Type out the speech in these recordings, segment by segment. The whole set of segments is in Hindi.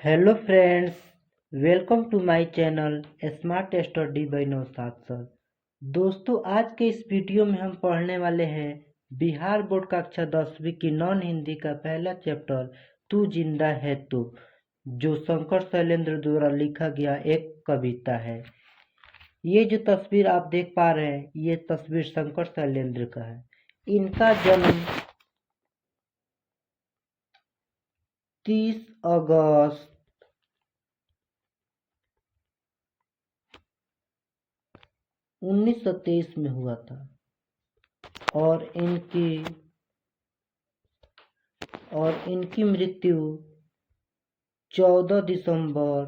Hello friends, welcome to my channel smart study by Naushad sir. दोस्तों, आज के इस वीडियो में हम पढ़ने वाले हैं बिहार बोर्ड कक्षा 10वीं की नॉन हिंदी का पहला चैप्टर तू जिंदा है तो, जो शंकर शैलेंद्र द्वारा लिखा गया एक कविता है। ये जो तस्वीर आप देख पा रहे हैं, ये तस्वीर शंकर शैलेंद्र का है। इनका जन्म 30 अगस्त 1923 में हुआ था और इनकी मृत्यु 14 दिसंबर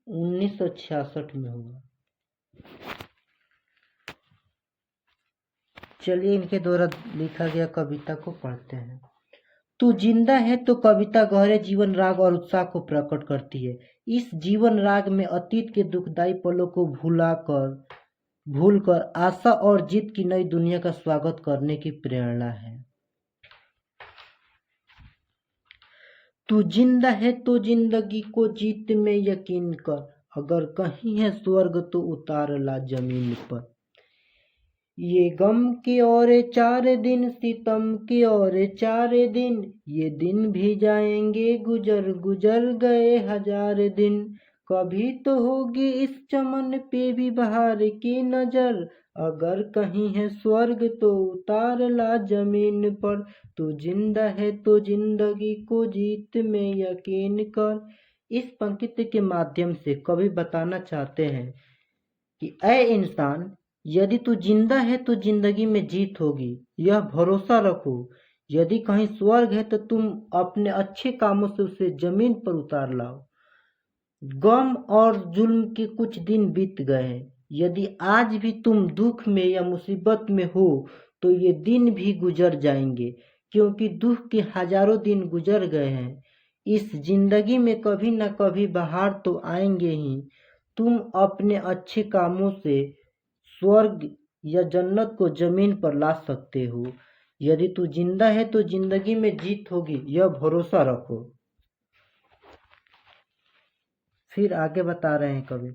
1966 में हुआ। चलिए इनके द्वारा लिखा गया कविता को पढ़ते हैं। तू जिंदा है तो कविता गहरे जीवन राग और उत्साह को प्रकट करती है। इस जीवन राग में अतीत के दुखदायी पलों को भूलकर आशा और जीत की नई दुनिया का स्वागत करने की प्रेरणा है। तू जिंदा है तो जिंदगी को जीत में यकीन कर, अगर कहीं है स्वर्ग तो उतार ला जमीन पर। ये गम के और 4 दिन, सितम के और 4 दिन, ये दिन भी जाएंगे गुजर गुजर गए 1000 दिन। कभी तो होगी इस चमन पे भी बहार की नजर, अगर कहीं है स्वर्ग तो उतार ला जमीन पर। तू जिंदा है तो जिंदगी को जीत में यकीन कर। इस पंक्ति के माध्यम से कवि बताना चाहते हैं कि ऐ इंसान, यदि तू जिंदा है तो जिंदगी में जीत होगी, यह भरोसा रखो। यदि कहीं स्वर्ग है तो तुम अपने अच्छे कामों से उसे जमीन पर उतार लाओ। गम और जुल्म के कुछ दिन बीत गए हैं। यदि आज भी तुम दुख में या मुसीबत में हो तो ये दिन भी गुजर जाएंगे, क्योंकि दुख के हजारों दिन गुजर गए हैं। इस जिंदगी में कभी न कभी बहार तो आएंगे ही। तुम अपने अच्छे कामों से स्वर्ग या जन्नत को जमीन पर ला सकते हो। यदि तू जिंदा है तो जिंदगी में जीत होगी, यह भरोसा रखो। फिर आगे बता रहे हैं कवि।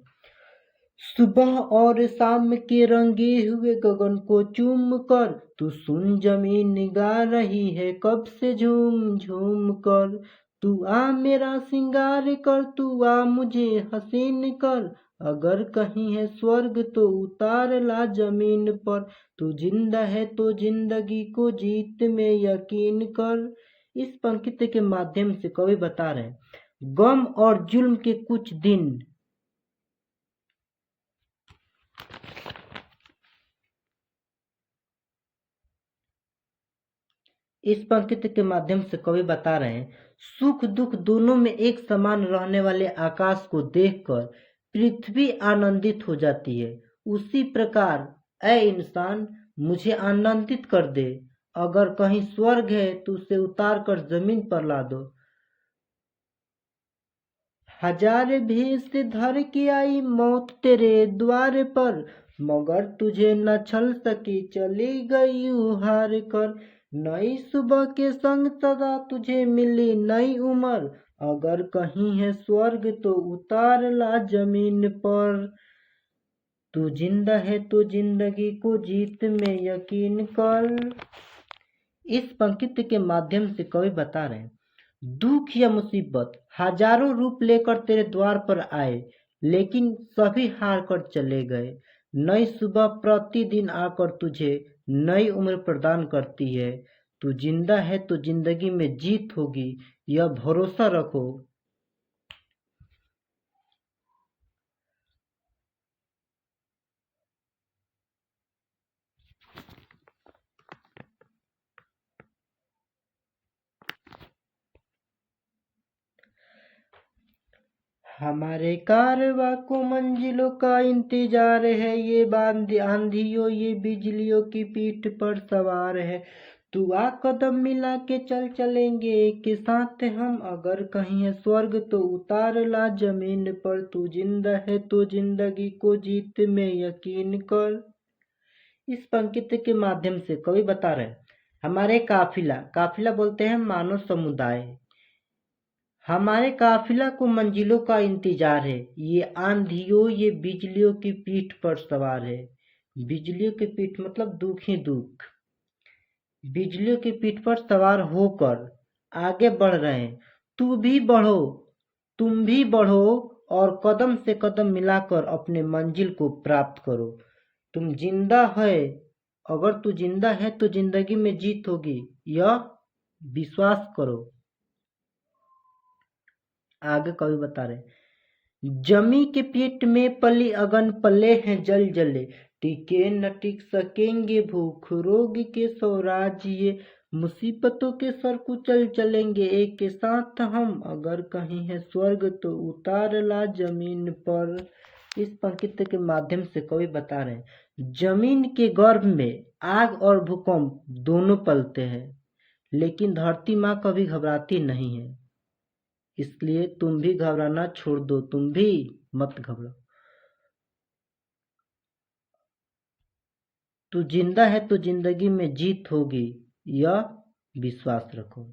सुबह और शाम के रंगे हुए गगन को चूम कर, तू सुन जमीन गा रही है कब से झूम झूम कर। तू आ मेरा सिंगार कर, तू आ मुझे हसीन कर, अगर कहीं है स्वर्ग तो उतार ला जमीन पर। तू जिंदा है तो जिंदगी को जीत में यकीन कर। इस पंक्ति के माध्यम से कवि बता रहे हैं, गम और जुल्म के कुछ दिन इस पंक्ति के माध्यम से कवि बता रहे हैं, सुख दुख दोनों में एक समान रहने वाले आकाश को देखकर पृथ्वी आनंदित हो जाती है। उसी प्रकार ऐ इंसान, मुझे आनंदित कर दे। अगर कहीं स्वर्ग है तो उसे उतार कर जमीन पर ला दो। 1000 भेष धर के आई मौत तेरे द्वार पर, मगर तुझे न छल सकी, चली गई उहार कर। नई सुबह के संग सदा तुझे मिली नई उम्र, अगर कहीं है स्वर्ग तो उतार ला जमीन पर। तू जिंदा है तो जिंदगी को जीत में यकीन कर। इस पंक्ति के माध्यम से कवि बता रहे हैं, दुख या मुसीबत हजारों रूप लेकर तेरे द्वार पर आए, लेकिन सभी हार कर चले गए। नई सुबह प्रतिदिन आकर तुझे नई उम्र प्रदान करती है। तू जिंदा है तो जिंदगी में जीत होगी, यह भरोसा रखो। हमारे कारवां को मंजिलों का इंतजार है, ये आंधियों ये बिजलियों की पीठ पर सवार है। तू आ कदम मिला के चल चलेंगे एक साथ हम, अगर कहीं है स्वर्ग तो उतार ला जमीन पर, तू जिंदा है तो जिंदगी को जीत में यकीन कर। इस पंक्ति के माध्यम से कवि बता रहे हैं हमारे काफिला, काफिला बोलते हैं मानव समुदाय, हमारे काफिला को मंजिलों का इंतजार है, ये आंधियों ये बिजलियों की पीठ पर सवार है। बिजलियों की पीठ मतलब दुख ही दुख, बिजलियों की पीठ पर सवार होकर आगे बढ़ रहे हैं। तू भी बढ़ो, तुम भी बढ़ो और कदम से कदम मिलाकर अपने मंजिल को प्राप्त करो। तुम जिंदा है, अगर तू जिंदा है तो जिंदगी में जीत होगी, यह विश्वास करो। आगे कवि बता रहे जमी के पेट में पली अगन पले हैं जल जले, टिके न टिक सकेंगे भूख रोग के स्वराज, ये मुसीबतों के सर कुचल चलेंगे एक के साथ हम, अगर कहीं है स्वर्ग तो उतार ला जमीन पर। इस पंक्ति के माध्यम से कवि बता रहे जमीन के गर्भ में आग और भूकंप दोनों पलते हैं, लेकिन धरती माँ कभी घबराती नहीं है, इसलिए तुम भी घबराना छोड़ दो, तुम भी मत घबराओ। तू जिंदा है तो जिंदगी में जीत होगी, यह विश्वास रखो।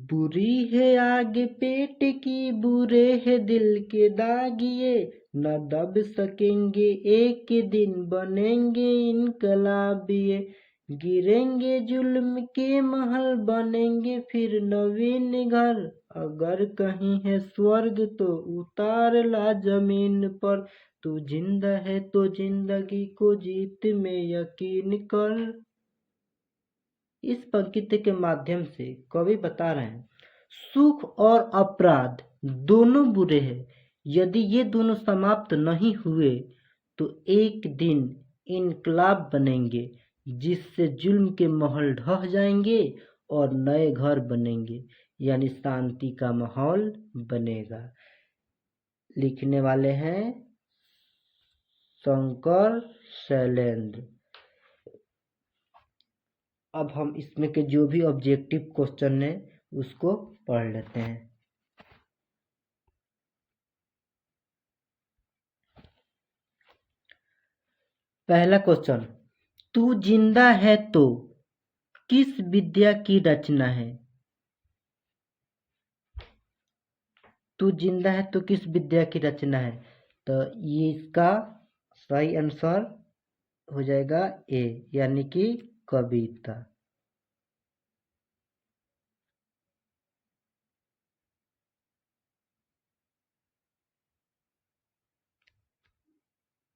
बुरी है आग पेट की, बुरे है दिल के दाग, ये न दब सकेंगे एक दिन बनेंगे इनकलाब, ये गिरेंगे जुल्म के महल बनेंगे फिर नवीन घर, अगर कहीं है स्वर्ग तो उतार ला जमीन पर, तू जिंदा है तो जिंदगी को जीत में यकीन कर। इस पंक्ति के माध्यम से कवि बता रहे हैं सुख और अपराध दोनों बुरे हैं, यदि ये दोनों समाप्त नहीं हुए तो एक दिन इनकलाब बनेंगे, जिससे जुल्म के महल ढह जाएंगे और नए घर बनेंगे, यानी शांति का माहौल बनेगा। लिखने वाले हैं शंकर शैलेंद्र। अब हम इसमें के जो भी ऑब्जेक्टिव क्वेश्चन है उसको पढ़ लेते हैं। पहला क्वेश्चन, तू जिंदा है तो किस विद्या की रचना है? तू जिंदा है तो किस विद्या की रचना है? तो ये इसका सही आंसर हो जाएगा ए, यानी कि कविता।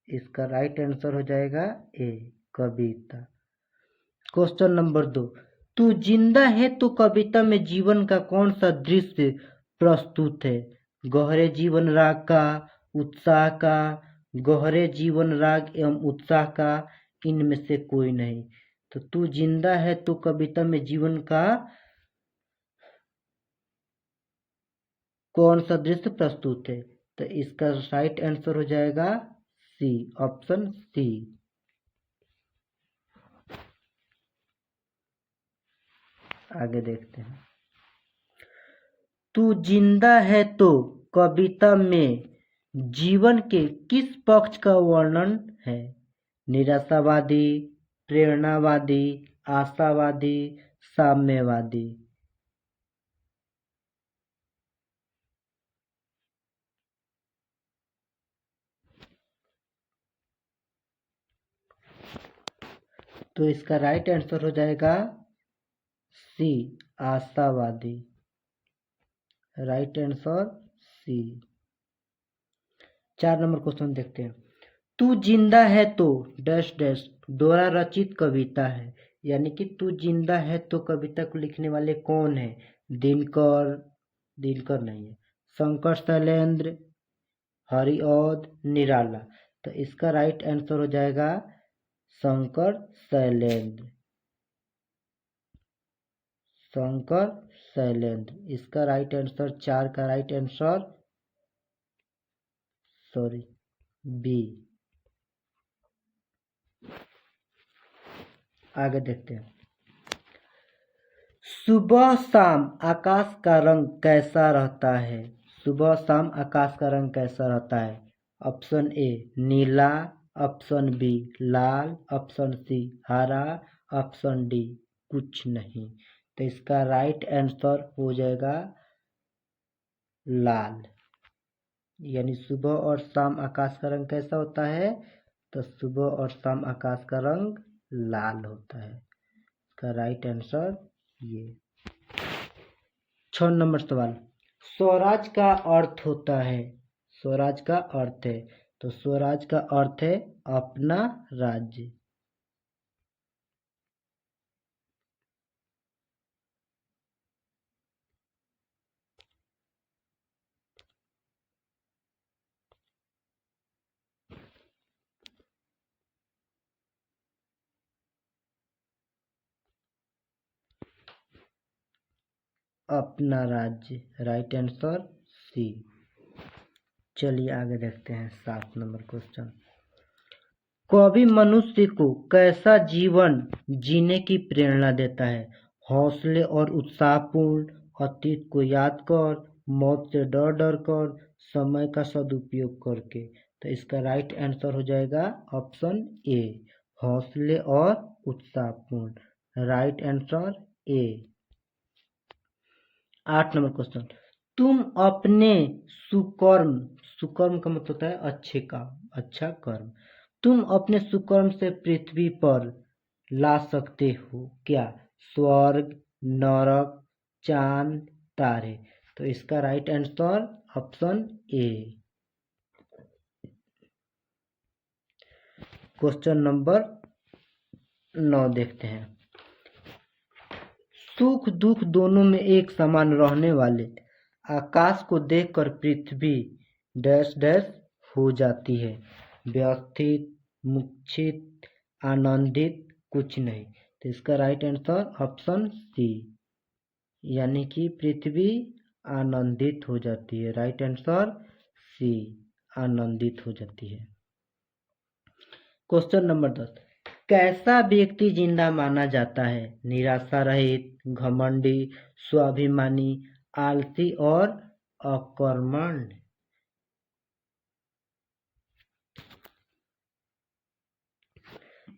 इसका राइट आंसर हो जाएगा ए, कविता। क्वेश्चन नंबर 2, तू जिंदा है तो कविता में जीवन का कौन सा दृश्य प्रस्तुत है? गहरे जीवन राग का, उत्साह का, गहरे जीवन राग एवं उत्साह का, इनमें से कोई नहीं। तो तू जिंदा है तो कविता में जीवन का कौन सा दृश्य प्रस्तुत है? तो इसका राइट आंसर हो जाएगा सी, ऑप्शन सी। आगे देखते हैं, तू जिंदा है तो कविता में जीवन के किस पक्ष का वर्णन है? निराशावादी, प्रेरणावादी, आशावादी, साम्यवादी। तो इसका राइट आंसर हो जाएगा सी, आशावादी। Right answer C. 4 number question देखते हैं, तू जिंदा है तो डैश डैश द्वारा रचित कविता है, यानी कि तू जिंदा है तो कविता को लिखने वाले कौन है? दिनकर, दिनकर नहीं है, शंकर शैलेंद्र, हरिऔध, निराला। तो इसका राइट आंसर हो जाएगा शंकर शैलेंद्र। शंकर शैलेंद्र। इसका राइट आंसर 4 का राइट आंसर बी। आगे देखते हैं। सुबह शाम आकाश का रंग कैसा रहता है? सुबह शाम आकाश का रंग कैसा रहता है? ऑप्शन ए नीला, ऑप्शन बी लाल, ऑप्शन सी हरा, ऑप्शन डी कुछ नहीं। तो इसका राइट आंसर हो जाएगा लाल। यानी सुबह और शाम आकाश का रंग कैसा होता है? तो सुबह और शाम आकाश का रंग लाल होता है। इसका राइट आंसर ये। 6 नंबर सवाल, स्वराज का अर्थ होता है। स्वराज का अर्थ है, तो स्वराज का अर्थ है अपना राज्य। अपना राज्य, राइट आंसर सी। चलिए आगे देखते हैं 7 नंबर क्वेश्चन। कवि मनुष्य को कैसा जीवन जीने की प्रेरणा देता है? हौसले और उत्साहपूर्ण, अतीत को याद कर, मौत से डर डर कर, समय का सदुपयोग करके। तो इसका राइट आंसर हो जाएगा ऑप्शन ए हौसले और उत्साहपूर्ण, right answer A. 8 number question, तुम अपने सुकर्म, सुकर्म का मतलब होता है अच्छे काम, अच्छा कर्म, तुम अपने सुकर्म से पृथ्वी पर ला सकते हो क्या? स्वर्ग, नरक, चांद, तारे। तो इसका right answer option A. Question number 9 देखते हैं। सुख दुख दोनों में एक समान रहने वाले आकाश को देखकर पृथ्वी डैश डैश हो जाती है। व्यवस्थित, मूर्छित, आनंदित, कुछ नहीं। तो इसका राइट आंसर ऑप्शन सी, यानी कि पृथ्वी आनंदित हो जाती है। राइट आंसर सी, आनंदित हो जाती है। क्वेश्चन नंबर 10, कैसा व्यक्ति जिंदा माना जाता है? निराशा रहित, घमंडी, स्वाभिमानी, आलसी और अकर्मण्य।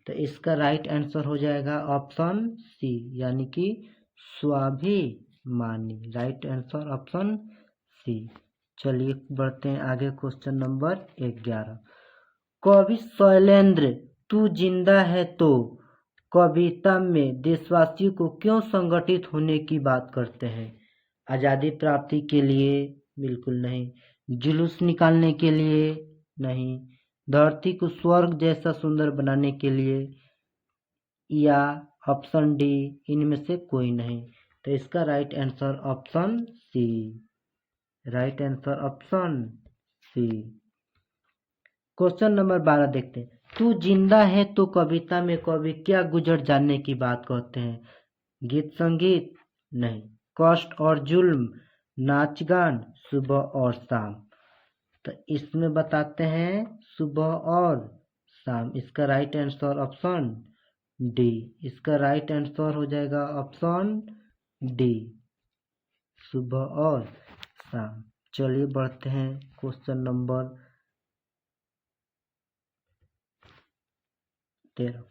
तो इसका राइट आंसर हो जाएगा ऑप्शन सी, यानी कि स्वाभिमानी, राइट आंसर ऑप्शन सी। चलिए बढ़ते हैं आगे। क्वेश्चन नंबर 11, कवि शैलेंद्र तू जिंदा है तो कविता में देशवासियों को क्यों संगठित होने की बात करते हैं? आज़ादी प्राप्ति के लिए? बिल्कुल नहीं। जुलूस निकालने के लिए? नहीं। धरती को स्वर्ग जैसा सुंदर बनाने के लिए? या ऑप्शन डी इनमें से कोई नहीं। तो इसका right answer option C, right answer option C. Question number 12 देखते हैं। तू जिंदा है तो कविता में कवि क्या गुजर जानने की बात कहते हैं? गीत संगीत? नहीं। कष्ट और जुल्म, नाच गान, सुबह और शाम। तो इसमें बताते हैं सुबह और शाम। इसका राइट आंसर ऑप्शन डी। इसका राइट आंसर हो जाएगा ऑप्शन डी, सुबह और शाम। चलिए बढ़ते हैं क्वेश्चन नंबर 13,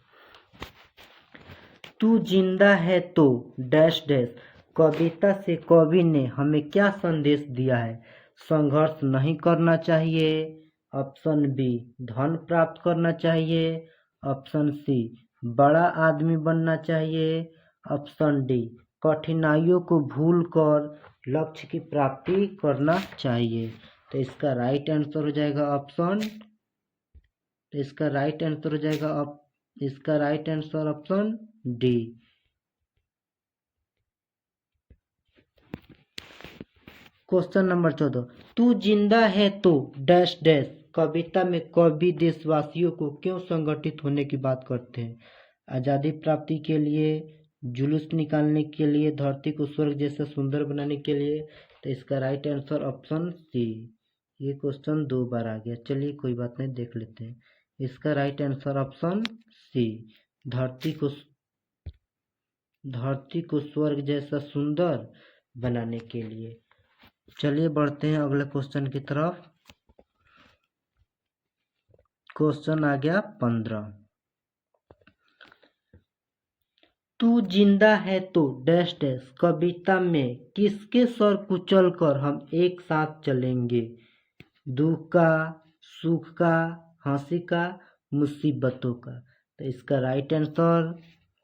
तू जिंदा है तो डैश डैश कविता से कवि ने हमें क्या संदेश दिया है? संघर्ष नहीं करना चाहिए, ऑप्शन बी धन प्राप्त करना चाहिए, ऑप्शन सी बड़ा आदमी बनना चाहिए, ऑप्शन डी कठिनाइयों को भूल कर लक्ष्य की प्राप्ति करना चाहिए। तो इसका राइट आंसर हो जाएगा ऑप्शन, इसका राइट आंसर हो जाएगा इसका right answer option D. Question number 14, तू जिंदा है तो डैश डैश कविता में कवि देशवासियों को क्यों संगठित होने की बात करते हैं? आज़ादी प्राप्ति के लिए? जुलूस निकालने के लिए, धरती को स्वर्ग जैसा सुंदर बनाने के लिए। तो इसका राइट आंसर ऑप्शन सी। ये क्वेश्चन 2 बार आ गया, चलिए कोई बात नहीं, देख लेते हैं। इसका राइट आंसर ऑप्शन सी, धरती को स्वर्ग जैसा सुंदर बनाने के लिए। चलिए बढ़ते हैं अगले क्वेश्चन की तरफ। क्वेश्चन आ गया 15। तू जिंदा है तो डैश डैश कविता में किसके सर कुचल कर हम एक साथ चलेंगे? दुख का, सुख का, हंसी का, मुसीबतों का। तो इसका राइट आंसर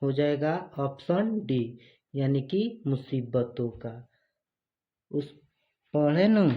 हो जाएगा ऑप्शन डी, यानी कि मुसीबतों का। उस पढ़े न